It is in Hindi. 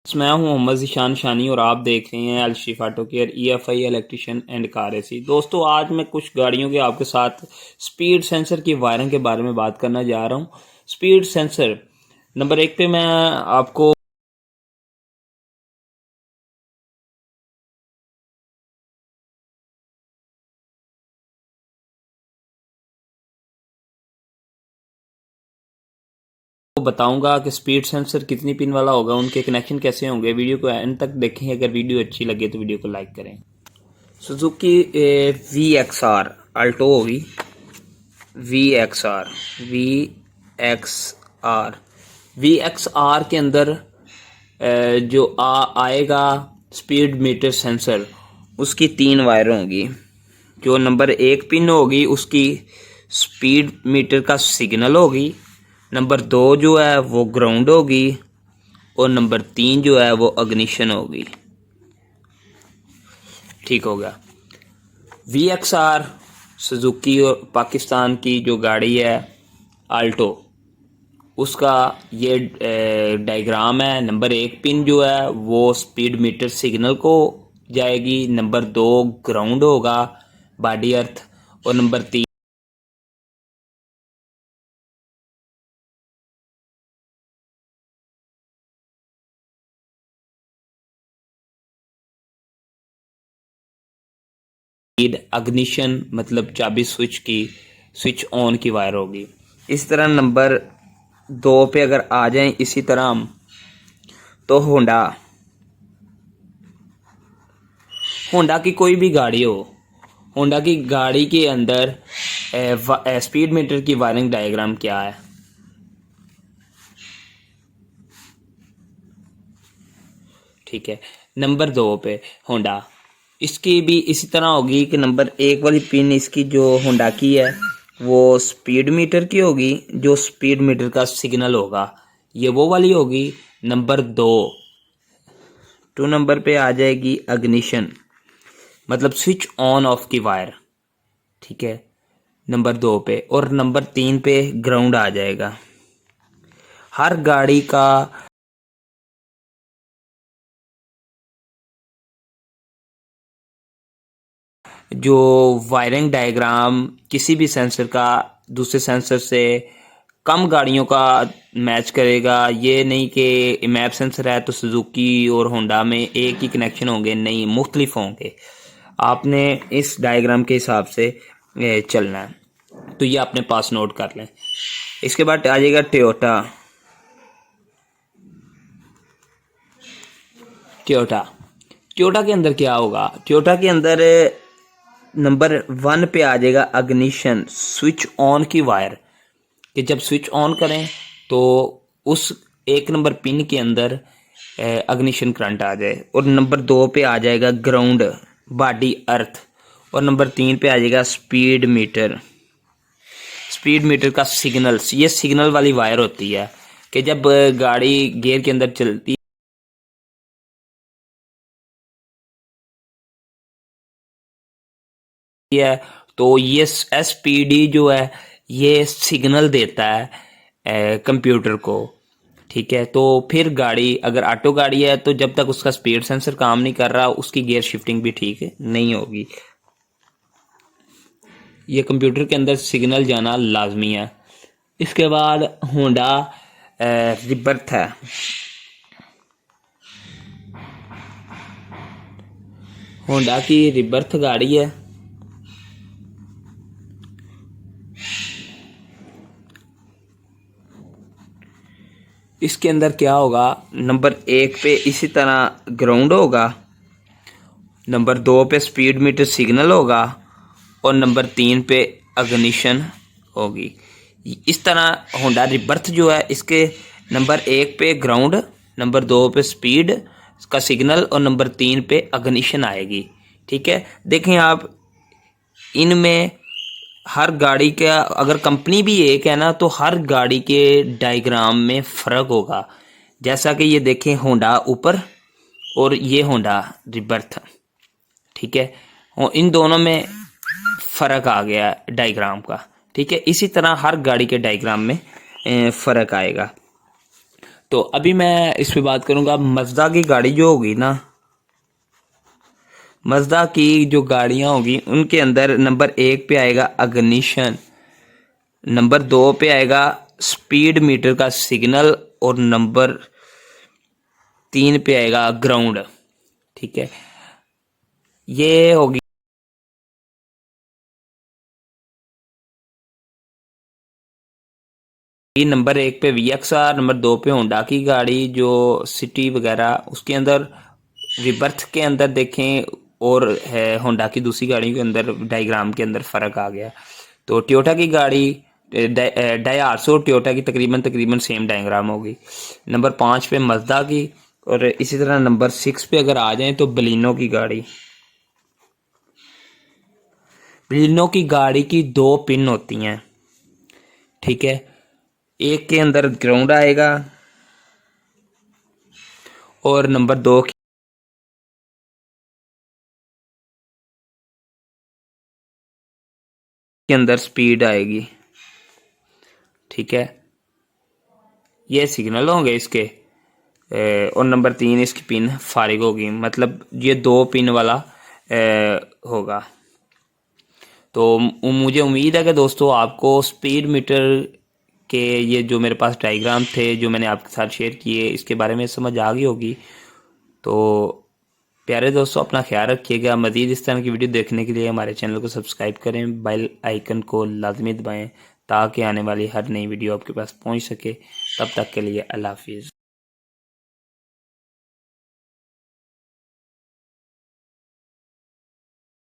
मैं हूं मोहम्मद ज़ीशान शानी और आप देख रहे हैं अल शिफा auto care EFI electrician and car AC. दोस्तों, आज मैं कुछ गाड़ियों के आपके साथ स्पीड सेंसर की वायरिंग के बारे में बात करना जा रहा हूं। स्पीड सेंसर नंबर एक पे मैं आपको बताऊंगा कि स्पीड सेंसर कितनी पिन वाला होगा, उनके कनेक्शन कैसे होंगे। वीडियो को एंड तक देखें। अगर वीडियो अच्छी लगे तो वीडियो को लाइक करें। सुजुकी VXR अल्टो होगी। VXR VXR VXR के अंदर जो आएगा स्पीड मीटर सेंसर, उसकी 3 वायर होंगी। जो नंबर 1 पिन होगी उसकी स्पीड मीटर का सिग्नल होगी। नंबर 2 जो है वो ग्राउंड होगी और नंबर 3 जो है वो अग्निशन होगी। ठीक हो गया। VXR सुजुकी और पाकिस्तान की जो गाड़ी है आल्टो, उसका ये डायग्राम है। नंबर 1 पिन जो है वो स्पीड मीटर सिग्नल को जाएगी। नंबर 2 ग्राउंड होगा, बॉडी अर्थ। और नंबर 3 अग्निशन, मतलब चाबी स्विच की स्विच ऑन की वायर होगी। इस तरह नंबर 2 पे अगर आ जाएं इसी तरह हम, तो होंडा होंडा की कोई भी गाड़ी हो, होंडा की गाड़ी के अंदर स्पीड मीटर की वायरिंग डायग्राम क्या है। ठीक है। नंबर 2 पे होंडा, इसकी भी इसी तरह होगी कि नंबर 1 वाली पिन इसकी जो होंडा की है वो स्पीड मीटर की होगी। जो स्पीड मीटर का सिग्नल होगा ये वो वाली होगी। नंबर 2 नंबर पे आ जाएगी अग्निशन, मतलब स्विच ऑन ऑफ की वायर। ठीक है, नंबर 2 पे। और नंबर 3 पे ग्राउंड आ जाएगा। हर गाड़ी का जो वायरिंग डायग्राम किसी भी सेंसर का दूसरे सेंसर से कम गाड़ियों का मैच करेगा। ये नहीं कि मैप सेंसर है तो सुजुकी और होंडा में एक ही कनेक्शन होंगे, नहीं, मुख्तलिफ होंगे। आपने इस डायग्राम के हिसाब से चलना है, तो ये अपने पास नोट कर लें। इसके बाद आ जाएगा टोयोटा। टोयोटा टोयोटा के अंदर क्या होगा? टोयोटा के अंदर नंबर 1 पे आ जाएगा अग्निशन, स्विच ऑन की वायर, कि जब स्विच ऑन करें तो उस 1 नंबर पिन के अंदर अग्निशन करंट आ जाए। और नंबर 2 पे आ जाएगा ग्राउंड, बॉडी अर्थ। और नंबर 3 पे आ जाएगा स्पीड मीटर, स्पीड मीटर का सिग्नल। ये सिग्नल वाली वायर होती है कि जब गाड़ी गियर के अंदर चलती है तो ये SPD जो है ये सिग्नल देता है कंप्यूटर को। ठीक है, तो फिर गाड़ी अगर ऑटो गाड़ी है तो जब तक उसका स्पीड सेंसर काम नहीं कर रहा उसकी गियर शिफ्टिंग भी ठीक है नहीं होगी। ये कंप्यूटर के अंदर सिग्नल जाना लाजमी है। इसके बाद होंडा रिबर्थ है। होंडा की रिबर्थ गाड़ी है। इसके अंदर क्या होगा? नंबर 1 पे इसी तरह ग्राउंड होगा, नंबर 2 पे स्पीड मीटर सिग्नल होगा और नंबर 3 पे अग्निशन होगी। इस तरह होंडा रिबर्थ जो है इसके नंबर 1 पे ग्राउंड, नंबर 2 पे स्पीड का सिग्नल और नंबर 3 पे अग्निशन आएगी। ठीक है, देखें आप, इनमें हर गाड़ी का अगर कंपनी भी एक है ना तो हर गाड़ी के डायग्राम में फ़र्क होगा। जैसा कि ये देखें, होंडा ऊपर और ये होंडा रिबर्थ। ठीक है, और इन दोनों में फ़र्क आ गया डायग्राम का। ठीक है, इसी तरह हर गाड़ी के डायग्राम में फ़र्क आएगा। तो अभी मैं इस पे बात करूंगा मज़दा की गाड़ी जो होगी ना, मज़दा की जो गाड़ियां होगी उनके अंदर नंबर 1 पे आएगा अग्निशन, नंबर 2 पे आएगा स्पीड मीटर का सिग्नल और नंबर 3 पे आएगा ग्राउंड। ठीक है, ये होगी नंबर 1 पे VXR, नंबर 2 पे होंडा की गाड़ी जो सिटी वगैरह, उसके अंदर रिबर्थ के अंदर देखें और है होंडा की दूसरी गाड़ी के अंदर डायग्राम के अंदर फ़र्क आ गया। तो टोयोटा की गाड़ी डायारसो और टोयोटा की तकरीबन तकरीबन सेम डायग्राम होगी। नंबर 5 पे मज़दा की, और इसी तरह नंबर 6 पे अगर आ जाएं तो बलिनो की गाड़ी। बलिनो की गाड़ी की 2 पिन होती हैं। ठीक है, एक के अंदर ग्राउंड आएगा और नंबर 2 के अंदर स्पीड आएगी। ठीक है, ये सिग्नल होंगे इसके, और नंबर 3 इसकी पिन फारिग होगी, मतलब ये 2 पिन वाला होगा। तो मुझे उम्मीद है कि दोस्तों आपको स्पीड मीटर के ये जो मेरे पास डायग्राम थे जो मैंने आपके साथ शेयर किए इसके बारे में समझ आ गई होगी। तो प्यारे दोस्तों, अपना ख्याल रखिएगा। मज़ीद इस तरह की वीडियो देखने के लिए हमारे चैनल को सब्सक्राइब करें, बेल आइकन को लाजमी दबाएं ताकि आने वाली हर नई वीडियो आपके पास पहुंच सके। तब तक के लिए अल्लाह हाफिज़।